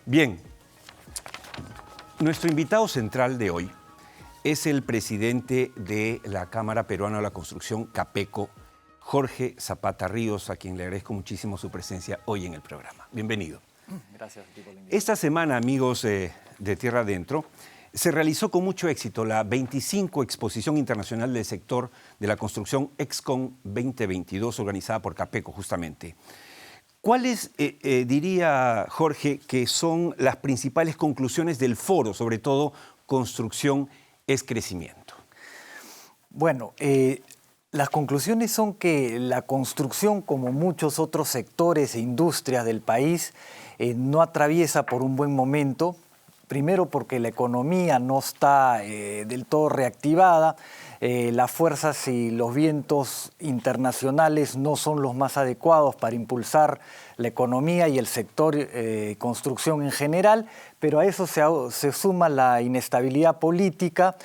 Bien, nuestro invitado central de hoy es el presidente de la Cámara Peruana de la Construcción, CAPECO, Jorge Zapata Ríos, a quien le agradezco muchísimo su presencia hoy en el programa. Bienvenido. Gracias, Tipo Lindo. Esta semana, amigos de Tierra Adentro, se realizó con mucho éxito la 25 Exposición Internacional del Sector de la Construcción EXCON 2022, organizada por CAPECO, justamente. ¿Cuáles, diría Jorge, que son las principales conclusiones del foro, sobre todo construcción es crecimiento? Bueno, las conclusiones son que la construcción, como muchos otros sectores e industrias del país, no atraviesa por un buen momento. Primero porque la economía no está del todo reactivada, las fuerzas y los vientos internacionales no son los más adecuados para impulsar la economía y el sector construcción en general, pero a eso se suma la inestabilidad política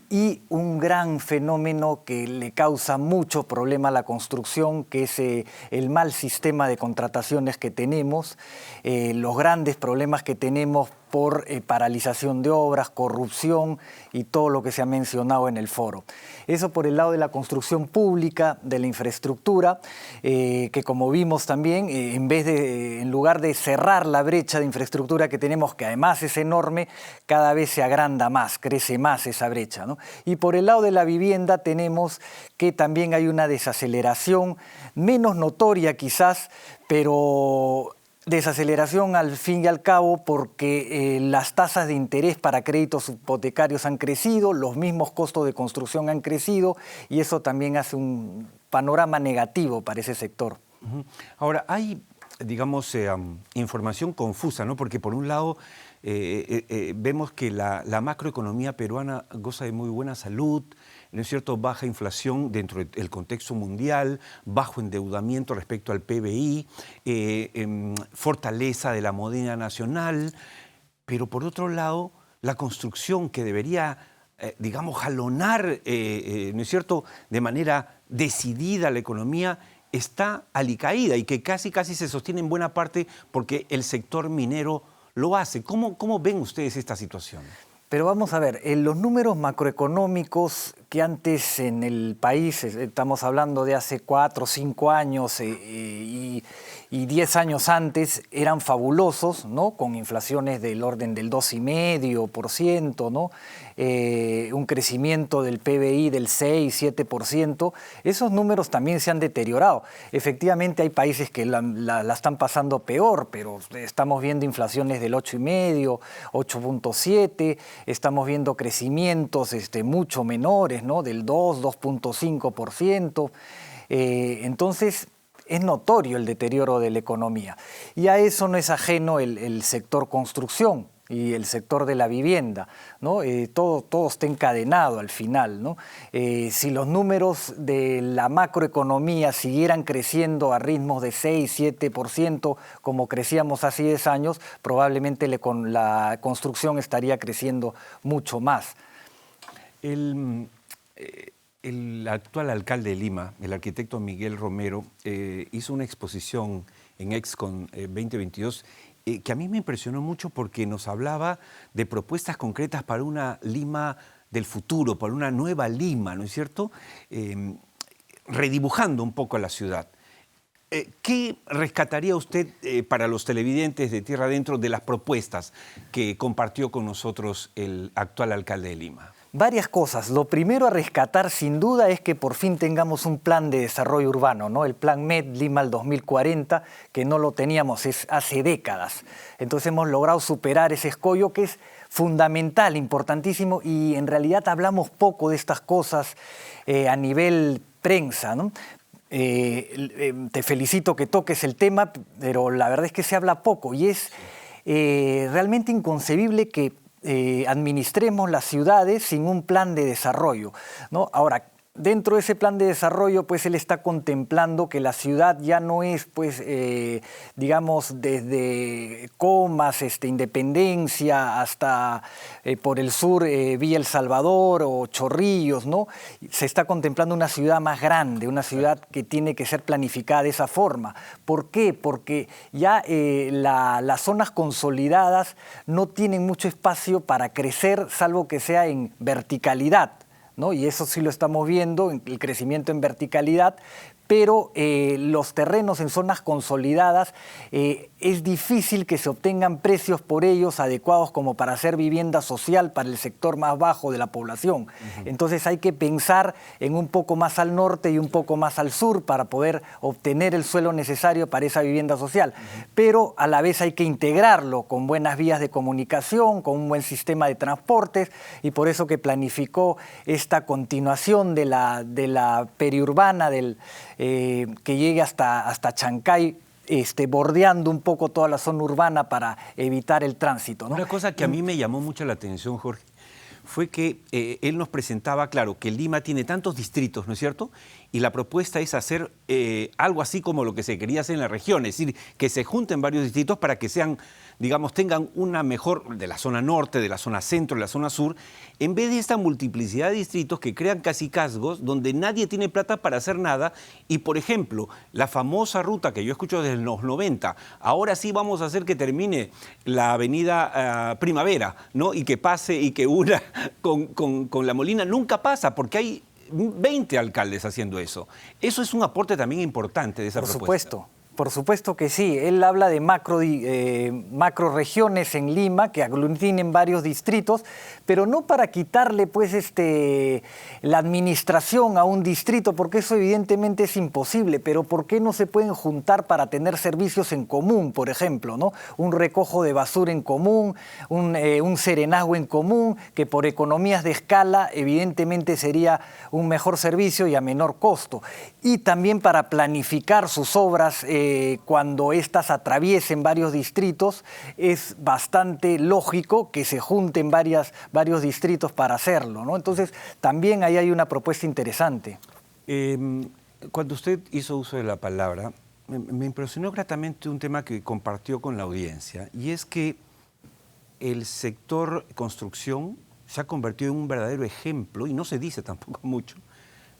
y un gran fenómeno que le causa mucho problema a la construcción, que es el mal sistema de contrataciones que tenemos, los grandes problemas que tenemos por paralización de obras, corrupción y todo lo que se ha mencionado en el foro. Eso por el lado de la construcción pública, de la infraestructura, que como vimos también, en lugar de cerrar la brecha de infraestructura que tenemos, que además es enorme, cada vez se agranda más, crece más esa brecha, ¿no? Y por el lado de la vivienda tenemos que también hay una desaceleración, menos notoria quizás, pero desaceleración al fin y al cabo porque las tasas de interés para créditos hipotecarios han crecido, los mismos costos de construcción han crecido y eso también hace un panorama negativo para ese sector. Ahora, hay, digamos, información confusa, ¿no? Porque por un lado vemos que la macroeconomía peruana goza de muy buena salud, ¿no es cierto?, baja inflación dentro del contexto mundial, bajo endeudamiento respecto al PBI, fortaleza de la moneda nacional, pero por otro lado, la construcción que debería, digamos, jalonar, ¿no es cierto?, de manera decidida la economía, está alicaída y que casi se sostiene en buena parte porque el sector minero lo hace. ¿Cómo ven ustedes esta situación? Pero vamos a ver, en los números macroeconómicos que antes en el país, estamos hablando de hace 4 o 5 años y 10 años antes, eran fabulosos, ¿no? Con inflaciones del orden del 2,5%, ¿no? Un crecimiento del PBI del 6-7%. Esos números también se han deteriorado. Efectivamente hay países que la están pasando peor, pero estamos viendo inflaciones del 8,5%, 8,7%, estamos viendo crecimientos mucho menores, ¿no? Del 2,5%. Entonces, es notorio el deterioro de la economía. Y a eso no es ajeno el sector construcción y el sector de la vivienda, ¿no? Todo está encadenado al final, ¿no? Si los números de la macroeconomía siguieran creciendo a ritmos de 6-7%, como crecíamos hace 10 años, probablemente la construcción estaría creciendo mucho más. El actual alcalde de Lima, el arquitecto Miguel Romero, hizo una exposición en EXCON 2022 que a mí me impresionó mucho porque nos hablaba de propuestas concretas para una Lima del futuro, para una nueva Lima, ¿no es cierto? Redibujando un poco la ciudad. ¿Qué rescataría usted para los televidentes de Tierra Adentro de las propuestas que compartió con nosotros el actual alcalde de Lima? Varias cosas. Lo primero a rescatar sin duda es que por fin tengamos un plan de desarrollo urbano, ¿no? El plan MED Lima al 2040, que no lo teníamos hace décadas. Entonces hemos logrado superar ese escollo que es fundamental, importantísimo, y en realidad hablamos poco de estas cosas a nivel prensa, ¿no? Te felicito que toques el tema, pero la verdad es que se habla poco y es realmente inconcebible que administremos las ciudades sin un plan de desarrollo, ¿no? Ahora, dentro de ese plan de desarrollo, pues él está contemplando que la ciudad ya no es, pues, digamos, desde Comas, Independencia, hasta por el sur Villa El Salvador o Chorrillos, ¿no? Se está contemplando una ciudad más grande, una ciudad que tiene que ser planificada de esa forma. ¿Por qué? Porque ya las zonas consolidadas no tienen mucho espacio para crecer, salvo que sea en verticalidad, ¿no? Y eso sí lo estamos viendo, el crecimiento en verticalidad, pero los terrenos en zonas consolidadas es difícil que se obtengan precios por ellos adecuados como para hacer vivienda social para el sector más bajo de la población. Entonces hay que pensar en un poco más al norte y un poco más al sur para poder obtener el suelo necesario para esa vivienda social. Pero a la vez hay que integrarlo con buenas vías de comunicación, con un buen sistema de transportes, y por eso que planificó esta continuación de la periurbana que llegue hasta Chancay, bordeando un poco toda la zona urbana para evitar el tránsito, ¿no? Una cosa que a mí me llamó mucho la atención, Jorge, fue que él nos presentaba, claro, que Lima tiene tantos distritos, ¿no es cierto? Y la propuesta es hacer algo así como lo que se quería hacer en la región, es decir, que se junten varios distritos para que sean, digamos, tengan una mejor, de la zona norte, de la zona centro, de la zona sur, en vez de esta multiplicidad de distritos que crean cacicazgos donde nadie tiene plata para hacer nada. Y, por ejemplo, la famosa ruta que yo escucho desde los 90, ahora sí vamos a hacer que termine la avenida Primavera, ¿no? Y que pase y que una con La Molina, nunca pasa porque hay 20 alcaldes haciendo eso. Eso es un aporte también importante de esa propuesta. Por supuesto que sí. Él habla de macro regiones en Lima que aglutinen varios distritos, pero no para quitarle pues la administración a un distrito, porque eso evidentemente es imposible. Pero ¿por qué no se pueden juntar para tener servicios en común, por ejemplo, ¿no? Un recojo de basura en común, un serenazgo en común, que por economías de escala evidentemente sería un mejor servicio y a menor costo. Y también para planificar sus obras cuando éstas atraviesen varios distritos, es bastante lógico que se junten varios distritos para hacerlo, ¿no? Entonces, también ahí hay una propuesta interesante. Cuando usted hizo uso de la palabra, me impresionó gratamente un tema que compartió con la audiencia, y es que el sector construcción se ha convertido en un verdadero ejemplo, y no se dice tampoco mucho,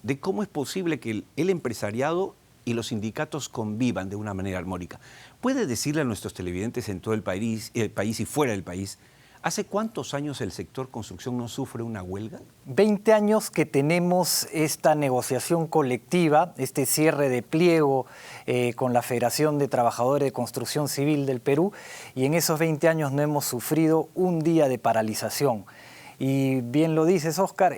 de cómo es posible que el empresariado y los sindicatos convivan de una manera armónica. ¿Puede decirle a nuestros televidentes en todo el país y fuera del país, ¿hace cuántos años el sector construcción no sufre una huelga? 20 años que tenemos esta negociación colectiva, este cierre de pliego con la Federación de Trabajadores de Construcción Civil del Perú, y en esos 20 años no hemos sufrido un día de paralización. Y bien lo dices, Óscar,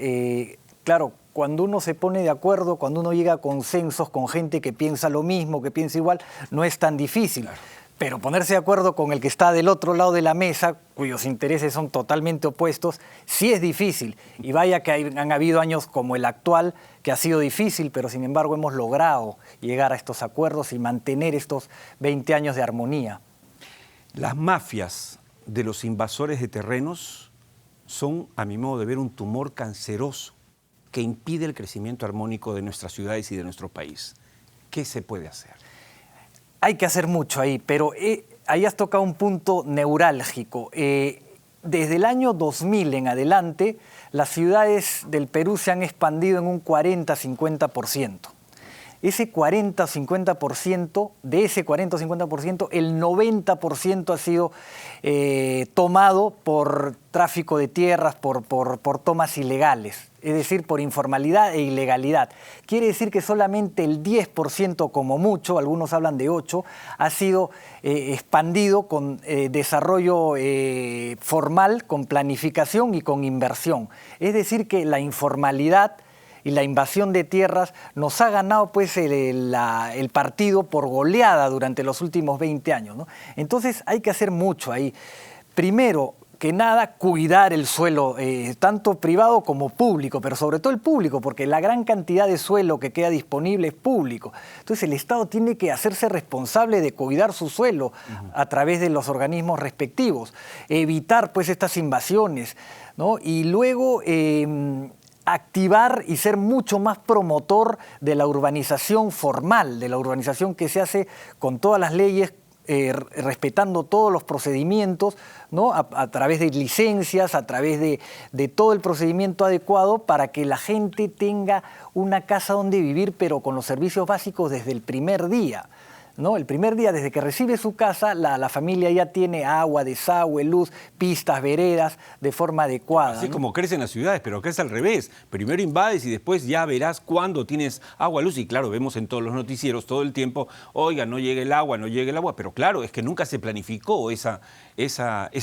claro, cuando uno se pone de acuerdo, cuando uno llega a consensos con gente que piensa lo mismo, que piensa igual, no es tan difícil. Claro. Pero ponerse de acuerdo con el que está del otro lado de la mesa, cuyos intereses son totalmente opuestos, sí es difícil. Y vaya que han habido años como el actual, que ha sido difícil, pero sin embargo hemos logrado llegar a estos acuerdos y mantener estos 20 años de armonía. Las mafias de los invasores de terrenos son, a mi modo de ver, un tumor canceroso que impide el crecimiento armónico de nuestras ciudades y de nuestro país. ¿Qué se puede hacer? Hay que hacer mucho ahí, pero ahí has tocado un punto neurálgico. Desde el año 2000 en adelante, las ciudades del Perú se han expandido en un 40-50%. Ese 40-50%, de ese 40-50%, el 90% ha sido tomado por tráfico de tierras, por tomas ilegales, es decir, por informalidad e ilegalidad. Quiere decir que solamente el 10%, como mucho, algunos hablan de 8%, ha sido expandido con desarrollo formal, con planificación y con inversión. Es decir, que la informalidad y la invasión de tierras nos ha ganado pues el partido por goleada durante los últimos 20 años, ¿no? Entonces hay que hacer mucho ahí. Primero que nada, cuidar el suelo, tanto privado como público, pero sobre todo el público, porque la gran cantidad de suelo que queda disponible es público. Entonces el Estado tiene que hacerse responsable de cuidar su suelo a través de los organismos respectivos, evitar pues estas invasiones, ¿no? Y luego activar y ser mucho más promotor de la urbanización formal, de la urbanización que se hace con todas las leyes, respetando todos los procedimientos, ¿no? A través de licencias, a través de todo el procedimiento adecuado para que la gente tenga una casa donde vivir, pero con los servicios básicos desde el primer día, ¿no? El primer día, desde que recibe su casa, la familia ya tiene agua, desagüe, luz, pistas, veredas, de forma adecuada. Así, ¿no? como crecen las ciudades, pero acá es al revés. Primero invades y después ya verás cuándo tienes agua, luz. Y claro, vemos en todos los noticieros todo el tiempo, oiga, no llega el agua, no llega el agua. Pero claro, es que nunca se planificó ese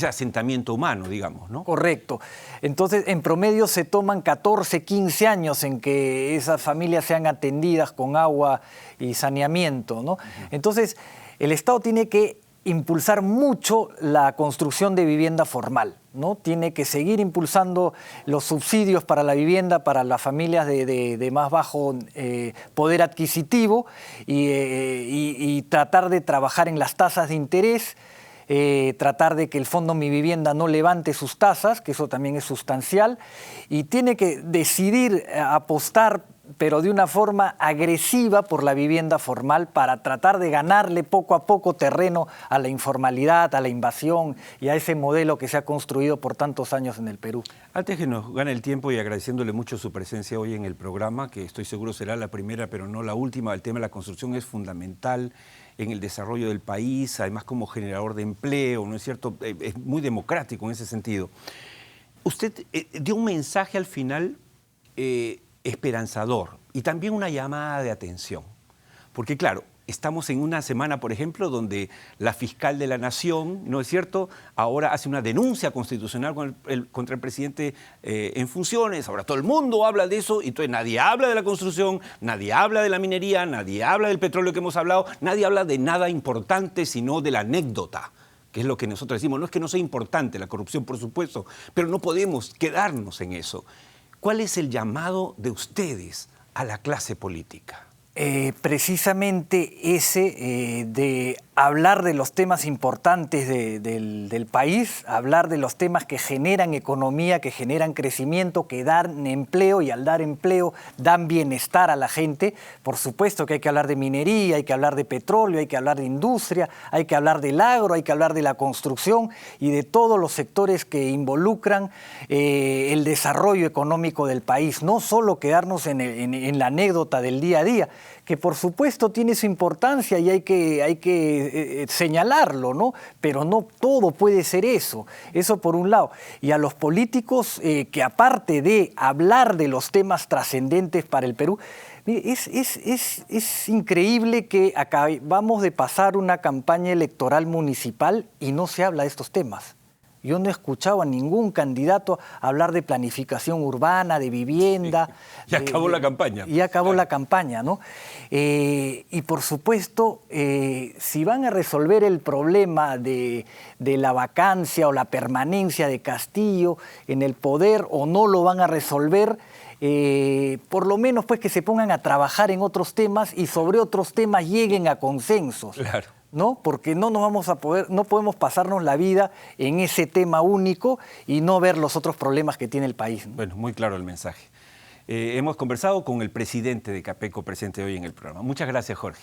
asentamiento humano, digamos, ¿no? Correcto. Entonces, en promedio se toman 14, 15 años en que esas familias sean atendidas con agua y saneamiento, ¿no? Entonces, el Estado tiene que impulsar mucho la construcción de vivienda formal, ¿no? Tiene que seguir impulsando los subsidios para la vivienda para las familias de más bajo poder adquisitivo y tratar de trabajar en las tasas de interés, tratar de que el Fondo Mi Vivienda no levante sus tasas, que eso también es sustancial, y tiene que decidir apostar, pero de una forma agresiva, por la vivienda formal para tratar de ganarle poco a poco terreno a la informalidad, a la invasión y a ese modelo que se ha construido por tantos años en el Perú. Antes que nos gane el tiempo y agradeciéndole mucho su presencia hoy en el programa, que estoy seguro será la primera, pero no la última, el tema de la construcción es fundamental en el desarrollo del país, además como generador de empleo, ¿no es cierto? Es muy democrático en ese sentido. Usted dio un mensaje al final esperanzador y también una llamada de atención, porque claro, estamos en una semana, por ejemplo, donde la fiscal de la Nación, ¿no es cierto?, ahora hace una denuncia constitucional contra el presidente en funciones. Ahora todo el mundo habla de eso y entonces nadie habla de la construcción, nadie habla de la minería, nadie habla del petróleo que hemos hablado, nadie habla de nada importante sino de la anécdota, que es lo que nosotros decimos. No es que no sea importante la corrupción, por supuesto, pero no podemos quedarnos en eso. ¿Cuál es el llamado de ustedes a la clase política? Precisamente ese de hablar de los temas importantes del país, hablar de los temas que generan economía, que generan crecimiento, que dan empleo, y al dar empleo dan bienestar a la gente. Por supuesto que hay que hablar de minería, hay que hablar de petróleo, hay que hablar de industria, hay que hablar del agro, hay que hablar de la construcción y de todos los sectores que involucran el desarrollo económico del país. No solo quedarnos en la anécdota del día a día, que por supuesto tiene su importancia y hay que señalarlo, ¿no? Pero no todo puede ser eso por un lado. Y a los políticos que aparte de hablar de los temas trascendentes para el Perú, es increíble que acabamos de pasar una campaña electoral municipal y no se habla de estos temas. Yo no he escuchado a ningún candidato hablar de planificación urbana, de vivienda. Sí. Y acabó la campaña. Y acabó la campaña, ¿no? Y por supuesto, si van a resolver el problema de la vacancia o la permanencia de Castillo en el poder o no lo van a resolver, por lo menos pues que se pongan a trabajar en otros temas y sobre otros temas lleguen a consensos. Claro. ¿No? Porque no podemos pasarnos la vida en ese tema único y no ver los otros problemas que tiene el país, ¿no? Bueno, muy claro el mensaje. Hemos conversado con el presidente de Capeco, presente hoy en el programa. Muchas gracias, Jorge.